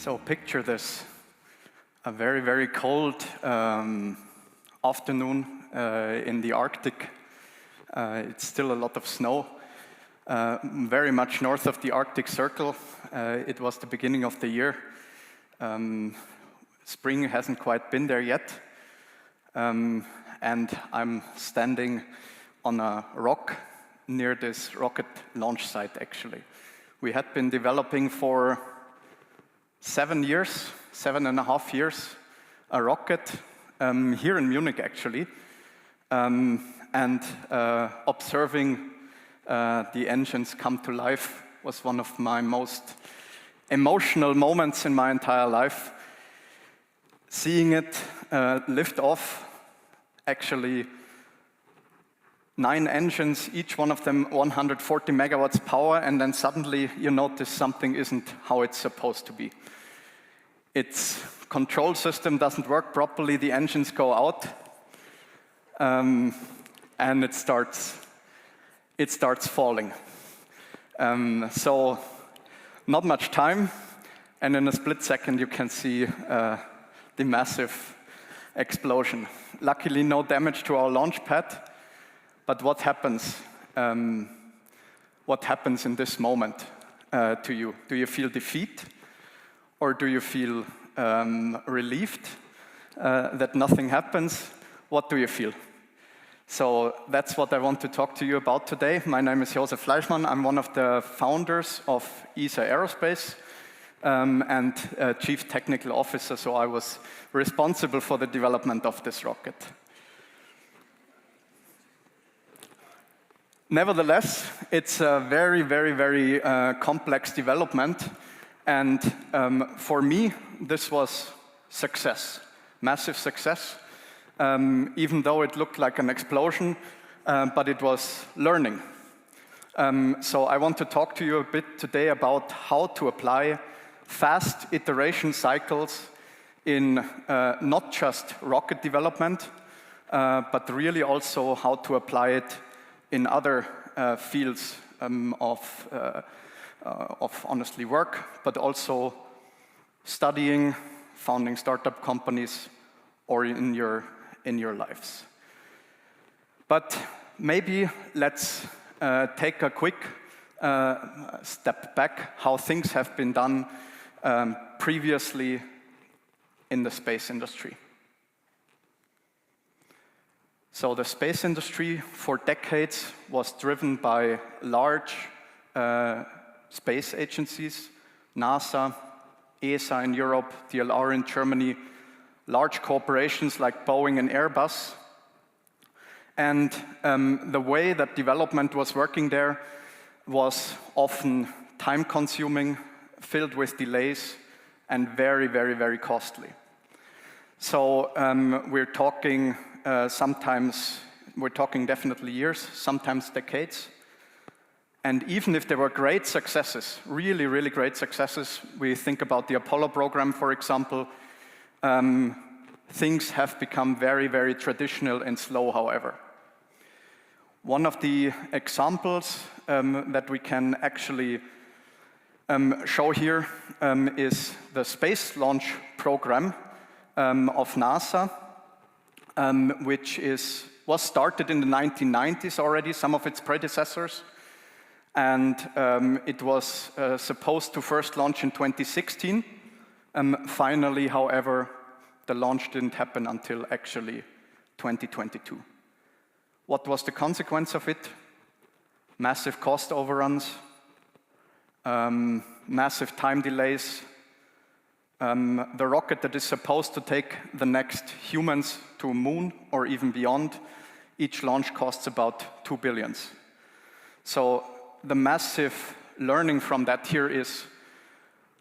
So picture this, a very, very cold afternoon in the Arctic. It's still a lot of snow, very much north of the Arctic Circle. It was the beginning of the year. Spring hasn't quite been there yet. And I'm standing on a rock near this rocket launch site, actually. We had been developing for 7.5 years, a rocket here in Munich, actually, and observing the engines come to life was one of my most emotional moments in my entire life. Seeing it lift off, actually 9 engines, each one of them 140 megawatts power, and then suddenly you notice something isn't how it's supposed to be. Its control system doesn't work properly, the engines go out, and it starts falling. So not much time, and in a split second you can see the massive explosion. Luckily no damage to our launch pad, but what happens? What happens in this moment to you? Do you feel defeat? Or do you feel relieved that nothing happens? What do you feel? So that's what I want to talk to you about today. My name is Josef Fleischmann. I'm one of the founders of ESA Aerospace and Chief Technical Officer, so I was responsible for the development of this rocket. Nevertheless, it's a very, very, very complex development. And for me, this was success, massive success, even though it looked like an explosion, but it was learning. So I want to talk to you a bit today about how to apply fast iteration cycles in not just rocket development, but really also how to apply it in other fields of honestly work, but also studying, founding startup companies, or in your lives. But maybe let's take a quick step back, how things have been done previously in the space industry. So the space industry for decades was driven by large space agencies, NASA, ESA in Europe, DLR in Germany, large corporations like Boeing and Airbus. And the way that development was working there was often time-consuming, filled with delays, and very, very, very costly. So we're talking definitely years, sometimes decades. And even if there were great successes, really, really great successes, we think about the Apollo program, for example, things have become very, very traditional and slow, however. One of the examples that we can actually show here is the space launch program of NASA, which was started in the 1990s already, some of its predecessors. And it was supposed to first launch in 2016. Finally, however, the launch didn't happen until actually 2022. What was the consequence of it? Massive cost overruns, massive time delays. The rocket that is supposed to take the next humans to the moon or even beyond, each launch costs about 2 billion. So the massive learning from that here is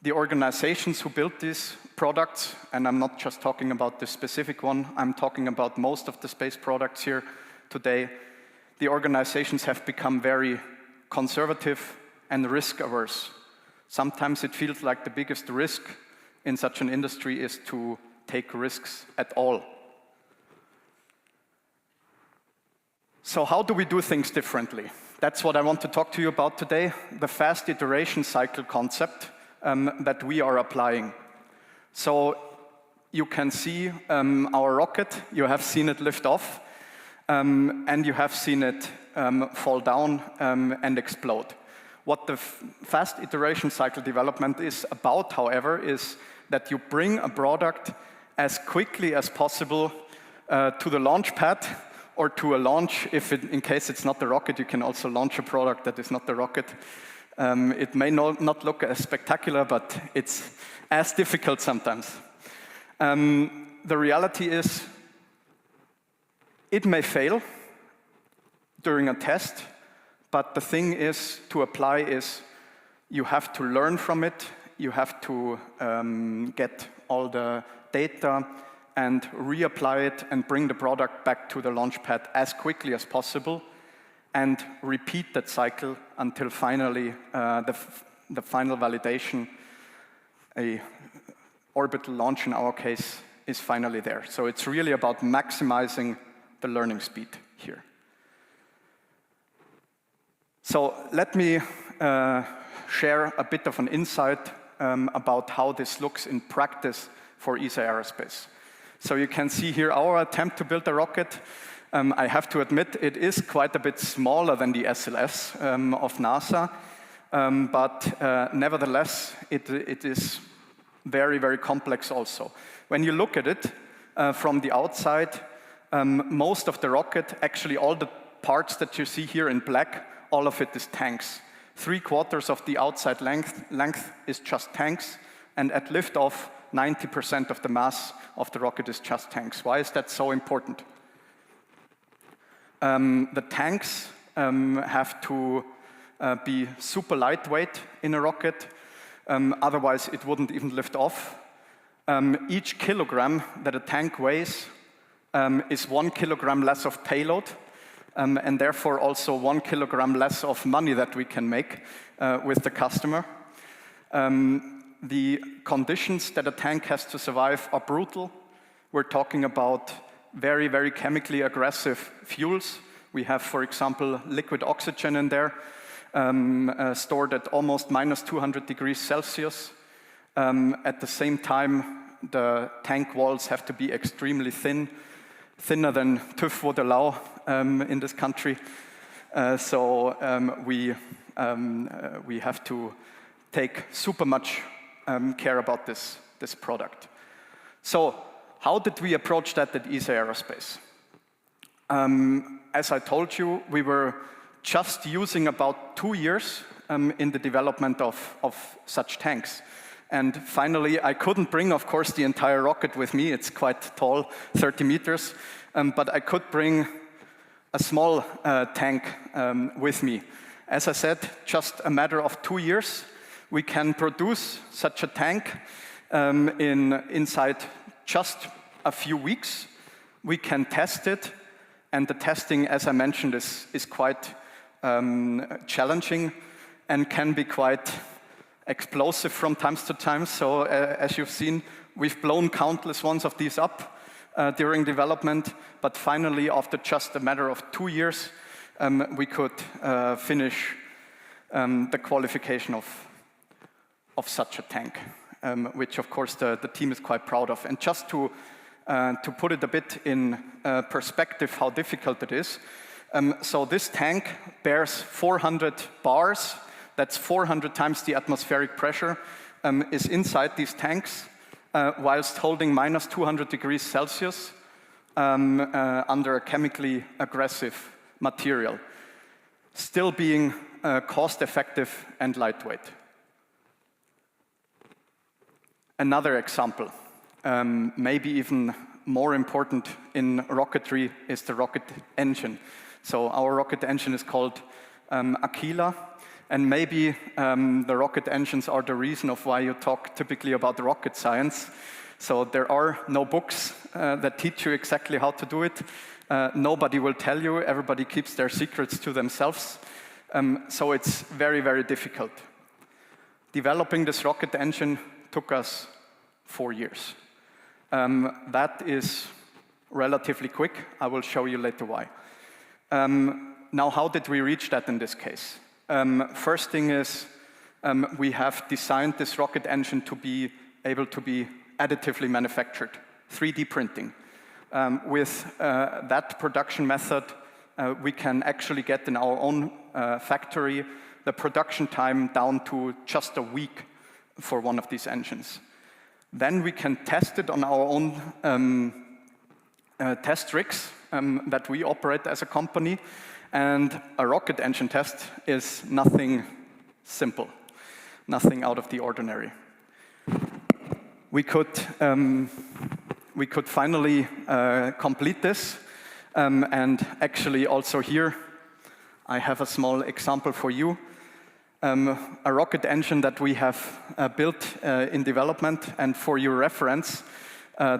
the organizations who built these products, and I'm not just talking about this specific one, I'm talking about most of the space products here today. The organizations have become very conservative and risk-averse. Sometimes it feels like the biggest risk in such an industry is to take risks at all. So how do we do things differently? That's what I want to talk to you about today, the fast iteration cycle concept that we are applying. So you can see our rocket. You have seen it lift off, and you have seen it fall down and explode. What the fast iteration cycle development is about, however, is that you bring a product as quickly as possible to the launch pad or to a launch. In case it's not the rocket, you can also launch a product that is not the rocket. It may not look as spectacular, but it's as difficult sometimes. The reality is, it may fail during a test, but the thing is, to apply is, you have to learn from it, you have to get all the data and reapply it and bring the product back to the launch pad as quickly as possible and repeat that cycle until finally the final validation, a orbital launch in our case, is finally there. So it's really about maximizing the learning speed here. So let me share a bit of an insight about how this looks in practice for ESA Aerospace. So you can see here our attempt to build a rocket. I have to admit, it is quite a bit smaller than the SLS of NASA, but nevertheless, it is very, very complex also. When you look at it from the outside, most of the rocket, actually all the parts that you see here in black, all of it is tanks. 3/4 of the outside length is just tanks, and at liftoff, 90% of the mass of the rocket is just tanks. Why is that so important? The tanks have to be super lightweight in a rocket, otherwise it wouldn't even lift off. Each kilogram that a tank weighs is 1 kilogram less of payload, and therefore also 1 kilogram less of money that we can make with the customer. The conditions that a tank has to survive are brutal. We're talking about very, very chemically aggressive fuels. We have, for example, liquid oxygen in there, stored at almost minus 200 degrees Celsius. At the same time, the tank walls have to be extremely thin, thinner than TÜV would allow in this country. So we have to take super much care about this product. So how did we approach that at ESA Aerospace? As I told you, we were just using about 2 years in the development of such tanks. And finally, I couldn't bring, of course, the entire rocket with me. It's quite tall, 30 meters. But I could bring a small tank with me. As I said, just a matter of 2 years, we can produce such a tank inside just a few weeks. We can test it, and the testing, as I mentioned, is quite challenging and can be quite explosive from time to time. So as you've seen, we've blown countless ones of these up during development, but finally, after just a matter of 2 years, we could finish the qualification of such a tank, which of course the team is quite proud of. And just to put it a bit in perspective how difficult it is, so this tank bears 400 bars, that's 400 times the atmospheric pressure, is inside these tanks, whilst holding minus 200 degrees Celsius under a chemically aggressive material, still being cost-effective and lightweight. Another example, maybe even more important in rocketry, is the rocket engine. So our rocket engine is called Aquila, and maybe the rocket engines are the reason of why you talk typically about rocket science. So there are no books that teach you exactly how to do it. Nobody will tell you. Everybody keeps their secrets to themselves. So it's very, very difficult. Developing this rocket engine took us 4 years. That is relatively quick. I will show you later why. Now, how did we reach that in this case? First thing is, we have designed this rocket engine to be able to be additively manufactured, 3D printing. With that production method, we can actually get in our own factory the production time down to just a week for one of these engines. Then we can test it on our own test rigs that we operate as a company. And a rocket engine test is nothing simple, nothing out of the ordinary. We could finally complete this. And actually also here, I have a small example for you. A rocket engine that we have built in development, and for your reference,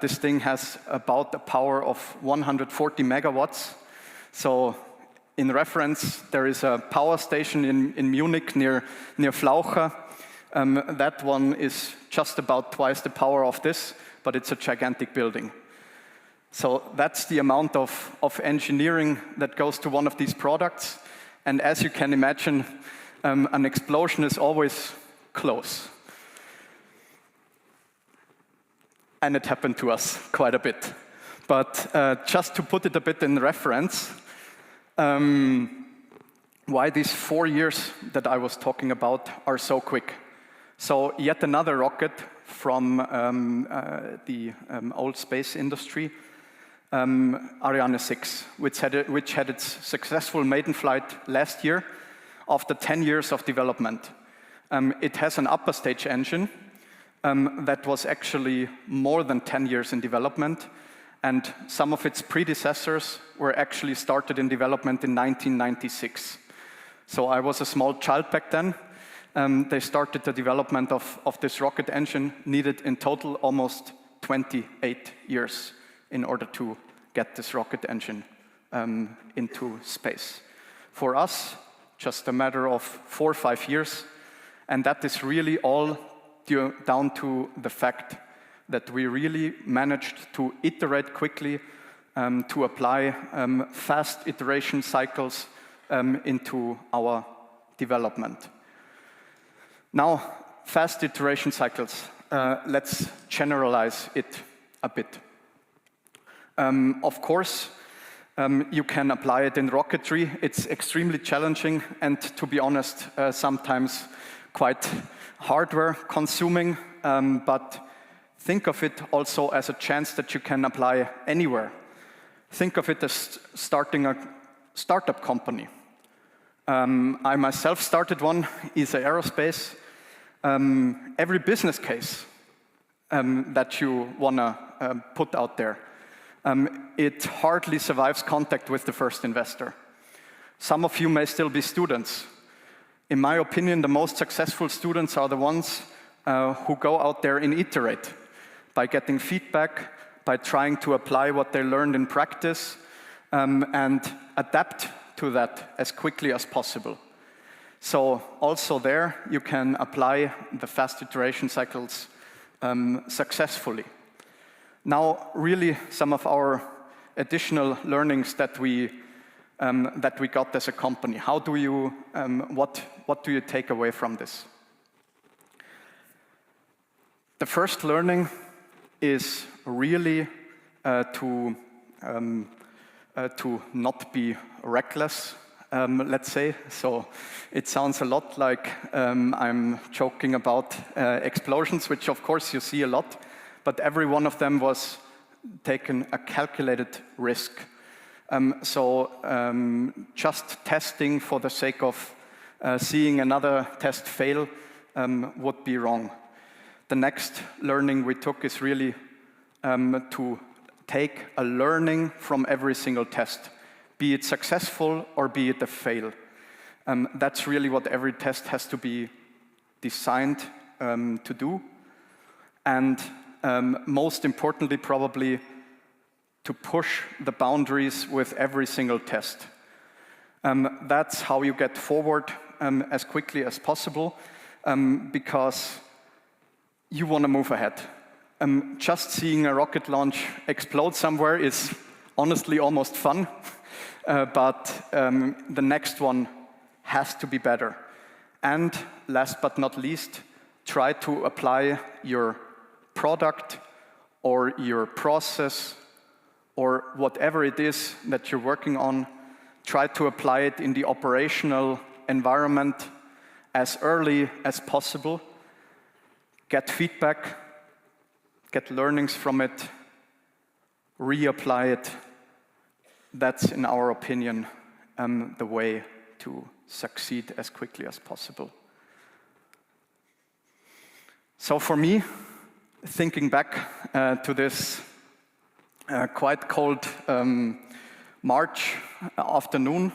this thing has about a power of 140 megawatts. So in reference, there is a power station in Munich near Flaucher. That one is just about twice the power of this, but it's a gigantic building. So that's the amount of engineering that goes to one of these products. And as you can imagine, an explosion is always close. And it happened to us quite a bit. But just to put it a bit in reference, why these 4 years that I was talking about are so quick. So yet another rocket from the old space industry, Ariane 6, which had its successful maiden flight last year after 10 years of development. It has an upper stage engine that was actually more than 10 years in development, and some of its predecessors were actually started in development in 1996. So I was a small child back then. They started the development of this rocket engine, needed in total almost 28 years in order to get this rocket engine into space. For us, just a matter of 4 or 5 years, and that is really all down to the fact that we really managed to iterate quickly, to apply fast iteration cycles into our development. Now, fast iteration cycles, let's generalize it a bit. Of course, you can apply it in rocketry. It's extremely challenging and, to be honest, sometimes quite hardware consuming, but think of it also as a chance that you can apply anywhere. Think of it as starting a startup company. I myself started one, ESA Aerospace. Every business case that you want to put out there, it hardly survives contact with the first investor. Some of you may still be students. In my opinion, the most successful students are the ones who go out there and iterate by getting feedback, by trying to apply what they learned in practice, and adapt to that as quickly as possible. So also there, you can apply the fast iteration cycles successfully. Now, really, some of our additional learnings that we got as a company. How do you, what do you take away from this? The first learning is really to not be reckless, let's say. So it sounds a lot like I'm joking about explosions, which of course you see a lot, but every one of them was taken a calculated risk. Just testing for the sake of seeing another test fail would be wrong. The next learning we took is really to take a learning from every single test, be it successful or be it a fail. That's really what every test has to be designed to do. And most importantly, probably, to push the boundaries with every single test. That's how you get forward as quickly as possible, because you want to move ahead. Just seeing a rocket launch explode somewhere is honestly almost fun, but the next one has to be better. And last but not least, try to apply your product or your process or whatever it is that you're working on, try to apply it in the operational environment as early as possible. Get feedback, get learnings from it, reapply it. That's, in our opinion, the way to succeed as quickly as possible. So for me, thinking back to this quite cold March afternoon,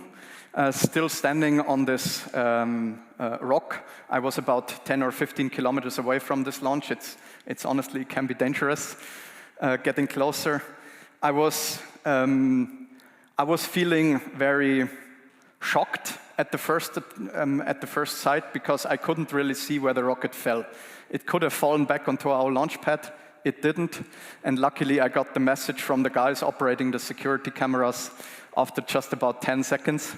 still standing on this rock. I was about 10 or 15 kilometers away from this launch. It's honestly can be dangerous getting closer. I was feeling very shocked at the first sight because I couldn't really see where the rocket fell. It could have fallen back onto our launch pad. It didn't, and luckily I got the message from the guys operating the security cameras after just about 10 seconds.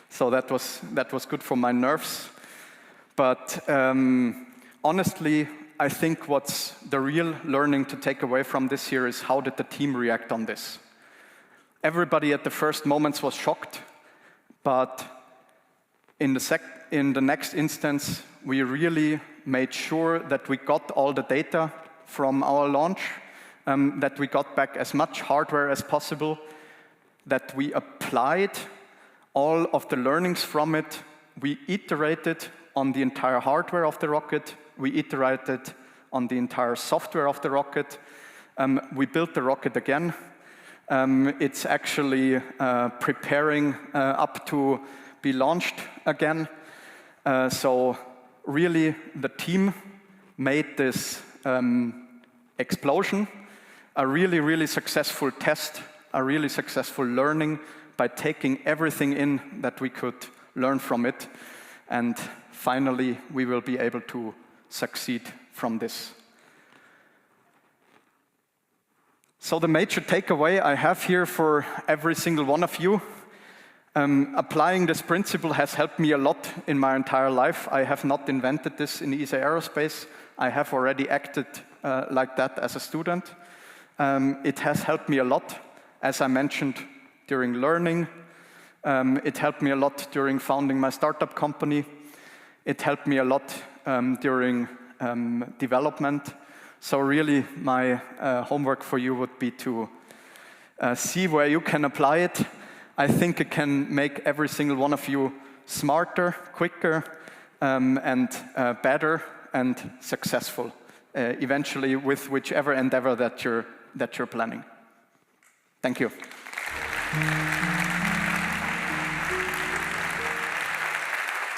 So that was good for my nerves. But honestly, I think what's the real learning to take away from this here is how did the team react on this? Everybody at the first moments was shocked, but in the next instance, we really made sure that we got all the data from our launch, that we got back as much hardware as possible, that we applied all of the learnings from it. We iterated on the entire hardware of the rocket. We iterated on the entire software of the rocket. We built the rocket again. It's actually preparing up to be launched again. So really, the team made this explosion a really, really successful test, a really successful learning by taking everything in that we could learn from it. And finally, we will be able to succeed from this. So the major takeaway I have here for every single one of you, applying this principle has helped me a lot in my entire life. I have not invented this in ESA Aerospace. I have already acted like that as a student. It has helped me a lot, as I mentioned, during learning. It helped me a lot during founding my startup company. It helped me a lot during development. So really, my homework for you would be to see where you can apply it. I think it can make every single one of you smarter, quicker, and better and successful, eventually with whichever endeavor that you're planning. Thank you.